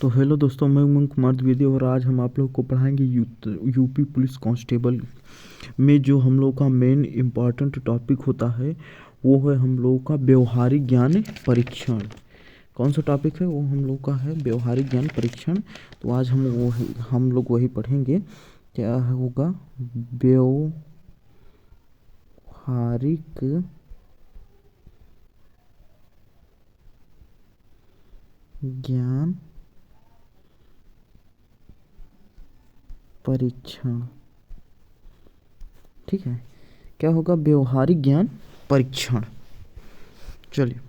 तो हेलो दोस्तों, मैं उमंग कुमार द्विवेदी और आज हम आप लोग को पढ़ाएंगे यूपी पुलिस कांस्टेबल में जो हम लोग का मेन इम्पॉर्टेंट टॉपिक होता है वो है हम लोग का व्यवहारिक ज्ञान परीक्षण। कौन सा टॉपिक है वो हम लोग का है व्यवहारिक ज्ञान परीक्षण। तो आज हम लोग वही पढ़ेंगे। क्या होगा? व्यवहारिक ज्ञान परीक्षण। ठीक है, क्या होगा? व्यवहारिक ज्ञान परीक्षण। चलिए,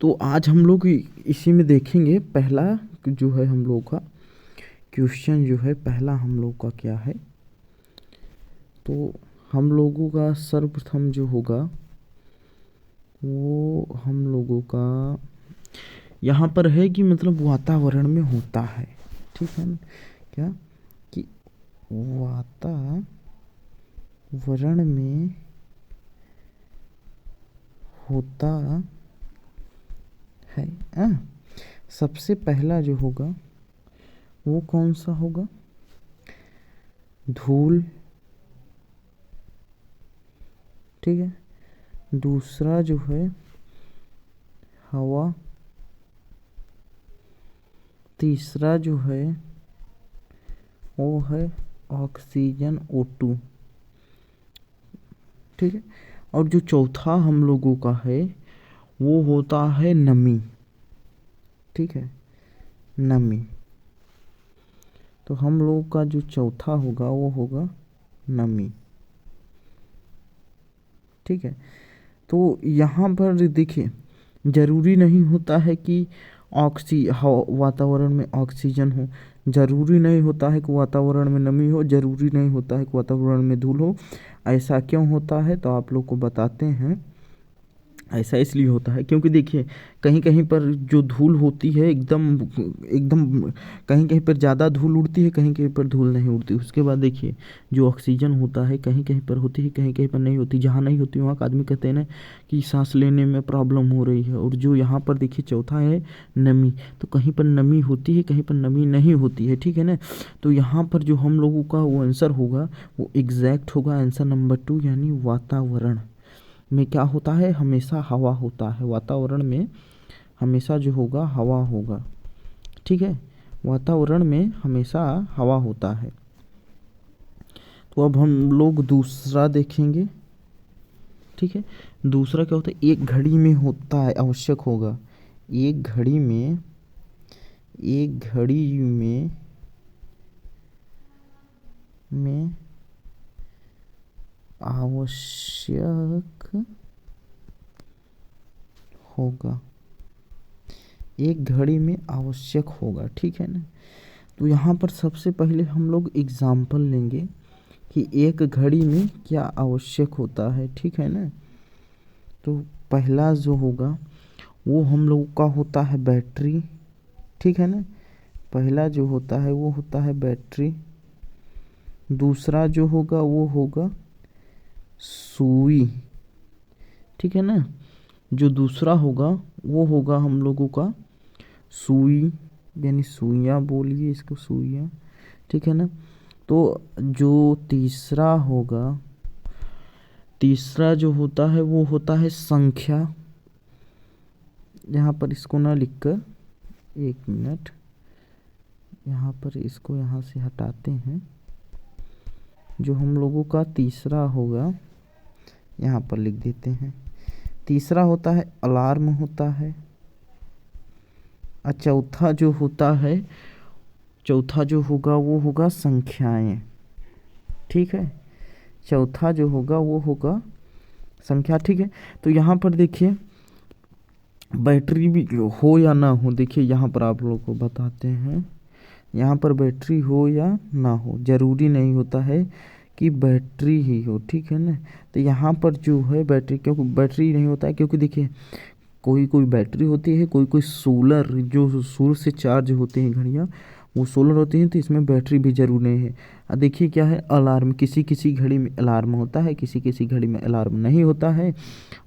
तो आज हम लोग इसी में देखेंगे। पहला जो है हम लोग का क्वेश्चन जो है, पहला हम लोग का क्या है, तो हम लोगों का सर्वप्रथम जो होगा वो हम लोगों का यहाँ पर है कि मतलब वातावरण में होता है। ठीक है ना? क्या कि वातावरण में होता है। सबसे पहला जो होगा वो कौन सा होगा? धूल। ठीक है, दूसरा जो है हवा, तीसरा जो है वो है ऑक्सीजन O2। ठीक है, और जो चौथा हम लोगों का है वो होता है नमी। ठीक है, नमी। तो हम लोग का जो चौथा होगा वो होगा नमी। ठीक है, तो यहाँ पर देखिए, ज़रूरी नहीं होता है कि वातावरण में ऑक्सीजन हो, ज़रूरी नहीं होता है कि वातावरण में नमी हो, ज़रूरी नहीं होता है कि वातावरण में धूल हो। ऐसा क्यों होता है तो आप लोग को बताते हैं। ऐसा इसलिए होता है क्योंकि देखिए, कहीं कहीं पर जो धूल होती है एकदम एकदम कहीं कहीं पर ज़्यादा धूल उड़ती है, कहीं कहीं पर धूल नहीं उड़ती। उसके बाद देखिए, जो ऑक्सीजन होता है कहीं कहीं पर होती है, कहीं कहीं पर नहीं होती। जहाँ नहीं होती वहाँ का आदमी कहते हैं ना कि सांस लेने में प्रॉब्लम हो रही है। और जो यहाँ पर देखिए चौथा है नमी, तो कहीं पर नमी होती है, कहीं पर नमी नहीं होती है। ठीक है ना? तो यहाँ पर जो हम लोगों का वो आंसर होगा वो एग्जैक्ट होगा आंसर नंबर 2, यानी वातावरण में क्या होता है? हमेशा हवा होता है। वातावरण में हमेशा जो होगा हवा होगा। ठीक है, वातावरण में हमेशा हवा होता है। तो अब हम लोग दूसरा देखेंगे। ठीक है, दूसरा क्या होता है? एक घड़ी में होता है, आवश्यक होगा। एक घड़ी में आवश्यक होगा। एक घड़ी में आवश्यक होगा। ठीक है ना? तो यहाँ पर सबसे पहले हम लोग एग्जाम्पल लेंगे कि एक घड़ी में क्या आवश्यक होता है। ठीक है ना? तो पहला जो होगा वो हम लोग का होता है बैटरी। ठीक है ना? पहला जो होता है वो होता है बैटरी। दूसरा जो होगा वो होगा सुई। ठीक है ना? जो दूसरा होगा वो होगा हम लोगों का सुई, यानी सुइयाँ बोलिए इसको, सुइयाँ। ठीक है ना? तो जो तीसरा होगा, तीसरा जो होता है वो होता है संख्या। यहाँ पर इसको ना लिखकर, एक मिनट, यहाँ पर इसको यहाँ से हटाते हैं। जो हम लोगों का तीसरा होगा यहाँ पर लिख देते हैं। तीसरा होता है अलार्म होता है। चौथा जो होता है, चौथा जो होगा वो होगा संख्याएं। ठीक है, चौथा जो होगा वो होगा संख्या। ठीक है, तो यहाँ पर देखिए बैटरी भी हो या ना हो, देखिए यहाँ पर आप लोगों को बताते हैं। यहाँ पर बैटरी हो या ना हो, ज़रूरी नहीं होता है कि बैटरी ही हो। ठीक है ना? तो यहाँ पर जो है बैटरी, क्योंकि बैटरी नहीं होता है क्योंकि देखिए कोई कोई बैटरी होती है, कोई कोई सोलर, जो सूर्य से चार्ज होती हैं घड़ियाँ, वो सोलर होती हैं तो इसमें बैटरी भी जरूर नहीं है। अब देखिए क्या है, अलार्म, किसी किसी घड़ी में अलार्म होता है, किसी किसी घड़ी में अलार्म नहीं होता है।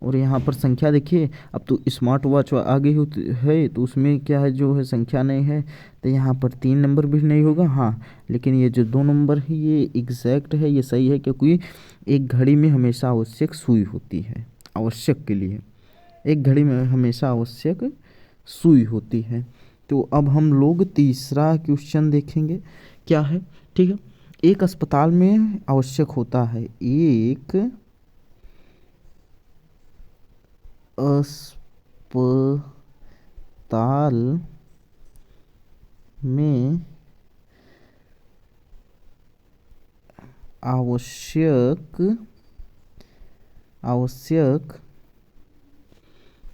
और यहाँ पर संख्या देखिए, अब तो स्मार्ट वॉच आ गई होती है तो उसमें क्या है, जो है संख्या नहीं है, तो यहाँ पर 3 नंबर भी नहीं होगा। हाँ, लेकिन ये जो 2 नंबर है ये एग्जैक्ट है, ये सही है, क्योंकि एक घड़ी में हमेशा आवश्यक सुई होती है। आवश्यक के लिए एक घड़ी में हमेशा आवश्यक सुई होती है। तो अब हम लोग तीसरा क्वेश्चन देखेंगे क्या है। ठीक है, एक अस्पताल में आवश्यक होता है, एक अस्पताल में आवश्यक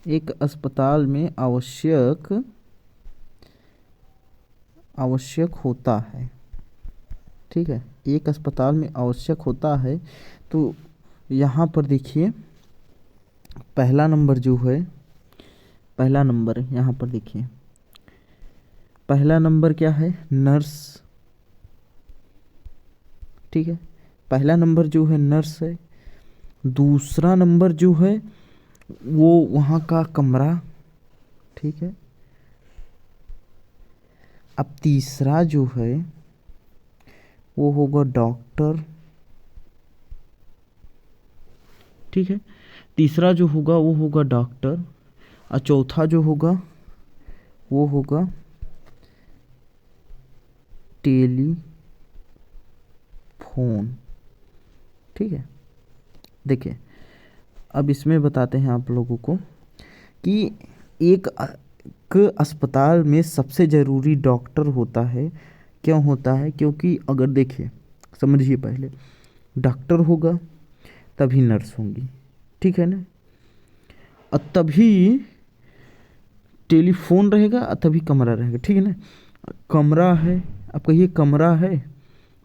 एक अस्पताल में आवश्यक होता है। ठीक है, एक अस्पताल में आवश्यक होता है। तो यहाँ पर देखिए पहला नंबर जो है, पहला नंबर यहाँ पर देखिए, पहला नंबर क्या है, नर्स। ठीक है, पहला नंबर जो है नर्स है। दूसरा नंबर जो है वो वहाँ का कमरा। ठीक है, अब तीसरा जो है वो होगा डॉक्टर। ठीक है, तीसरा जो होगा वो होगा डॉक्टर, और चौथा जो होगा वो होगा टेलीफोन। ठीक है, देखिए अब इसमें बताते हैं आप लोगों को कि एक अस्पताल में सबसे ज़रूरी डॉक्टर होता है। क्यों होता है, क्योंकि अगर देखिए समझिए, पहले डॉक्टर होगा तभी नर्स होंगी। ठीक है ना, और तभी टेलीफोन रहेगा और तभी कमरा रहेगा। ठीक है ना, कमरा है, अब कहिए कमरा है,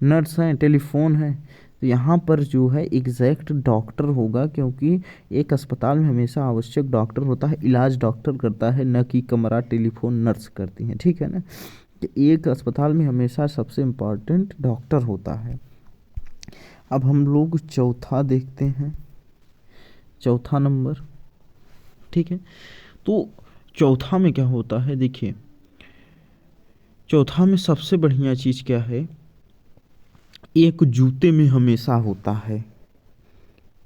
नर्स है, टेलीफोन है, तो यहाँ पर जो है एग्जैक्ट डॉक्टर होगा, क्योंकि एक अस्पताल में हमेशा आवश्यक डॉक्टर होता है, इलाज डॉक्टर करता है, न कि कमरा टेलीफोन नर्स करती हैं। ठीक है ना, कि एक अस्पताल में हमेशा सबसे इम्पॉर्टेंट डॉक्टर होता है। अब हम लोग चौथा देखते हैं, चौथा नंबर। ठीक है, तो चौथा में क्या होता है, देखिए चौथा में सबसे बढ़िया चीज़ क्या है, एक जूते में हमेशा होता है,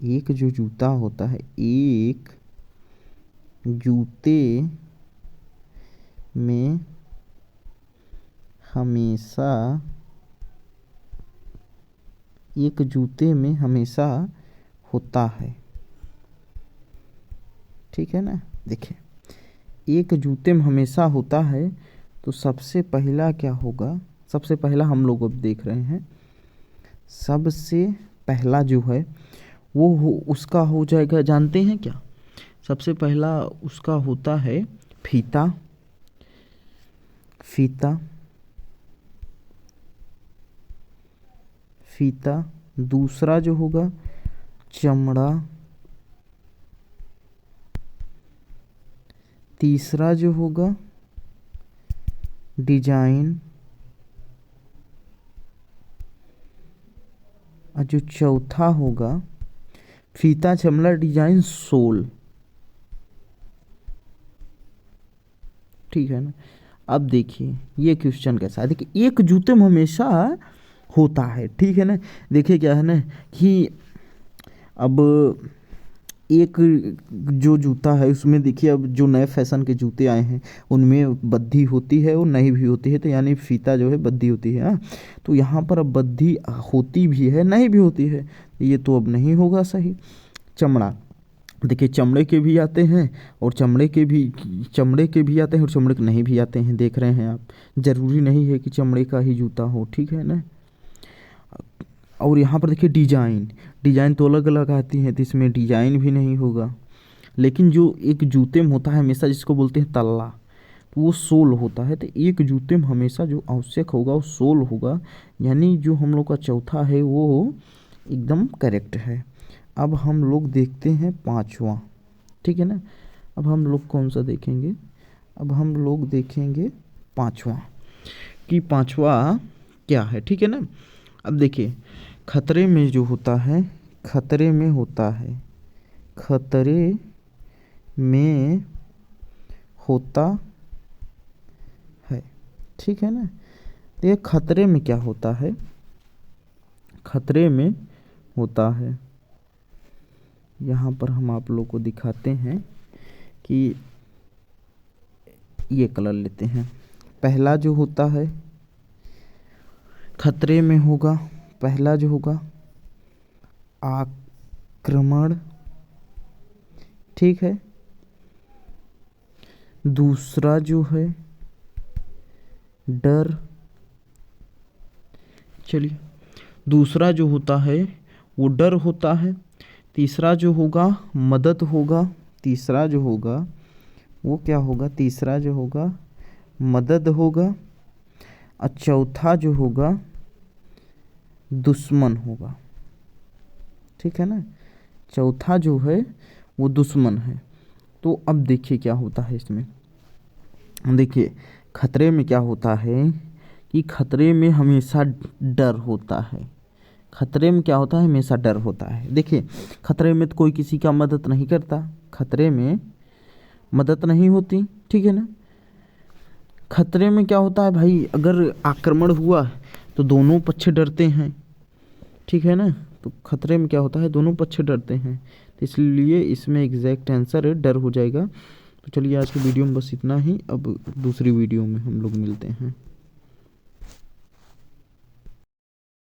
एक जो जूता होता है, एक जूते में हमेशा, एक जूते में हमेशा होता है। ठीक है ना, देखिए एक जूते में हमेशा होता है, तो सबसे पहला क्या होगा, सबसे पहला हम लोग अब देख रहे हैं, सबसे पहला जो है वो उसका हो जाएगा, जानते हैं क्या, सबसे पहला उसका होता है फीता। फीता, फीता। दूसरा जो होगा चमड़ा। तीसरा जो होगा डिजाइन, और जो चौथा होगा फीता, चमड़ा, डिजाइन, सोल। ठीक है ना, अब देखिए ये क्वेश्चन कैसा है, देखिए एक जूते में हमेशा होता है। ठीक है ना, देखिए क्या है ना कि अब एक जो जूता है उसमें देखिए, अब जो नए फैशन के जूते आए हैं उनमें बद्धी होती है और नहीं भी होती है, तो यानी फीता जो है बद्धी होती है। हाँ, तो यहाँ पर अब बद्धी होती भी है, नहीं भी होती है, ये तो अब नहीं होगा सही। चमड़ा, देखिए चमड़े के भी आते हैं और चमड़े के भी आते हैं और चमड़े के नहीं भी आते हैं, देख रहे हैं आप, ज़रूरी नहीं है कि चमड़े का ही जूता हो। ठीक है ना, और यहाँ पर देखिए डिजाइन, डिजाइन तो अलग अलग आती हैं, तो इसमें डिजाइन भी नहीं होगा। लेकिन जो एक जूते में होता है हमेशा, जिसको बोलते हैं तल्ला, तो वो सोल होता है। तो एक जूते में हमेशा जो आवश्यक होगा वो सोल होगा, यानी जो हम लोग का चौथा है वो एकदम करेक्ट है। अब हम लोग देखते हैं पांचवा। ठीक है ना, अब हम लोग कौन सा देखेंगे, अब हम लोग देखेंगे पांचवा। कि पांचवा क्या है, ठीक है ना। अब देखिए खतरे में जो होता है, खतरे में होता है, खतरे में होता है, ठीक है ना। तो ये खतरे में क्या होता है, खतरे में होता है। यहाँ पर हम आप लोग को दिखाते हैं कि ये कलर लेते हैं। पहला जो होता है खतरे में होगा, पहला जो होगा आक्रमण, ठीक है। दूसरा जो है डर, चलिए दूसरा जो होता है वो डर होता है। तीसरा जो होगा मदद होगा, तीसरा जो होगा वो क्या होगा, तीसरा जो होगा मदद होगा। और चौथा जो होगा दुश्मन होगा, ठीक है ना। चौथा जो है वो दुश्मन है। तो अब देखिए क्या होता है इसमें, देखिए खतरे में क्या होता है कि खतरे में हमेशा डर होता है, खतरे में क्या होता है, हमेशा डर होता है। देखिए खतरे में तो कोई किसी का मदद नहीं करता, खतरे में मदद नहीं होती, ठीक है ना। खतरे में क्या होता है भाई, अगर आक्रमण हुआ तो दोनों पक्ष डरते हैं, ठीक है ना। तो खतरे में क्या होता है, दोनों पक्ष डरते हैं, तो इसलिए इसमें एग्जैक्ट आंसर डर हो जाएगा। तो चलिए आज की वीडियो में बस इतना ही, अब दूसरी वीडियो में हम लोग मिलते हैं।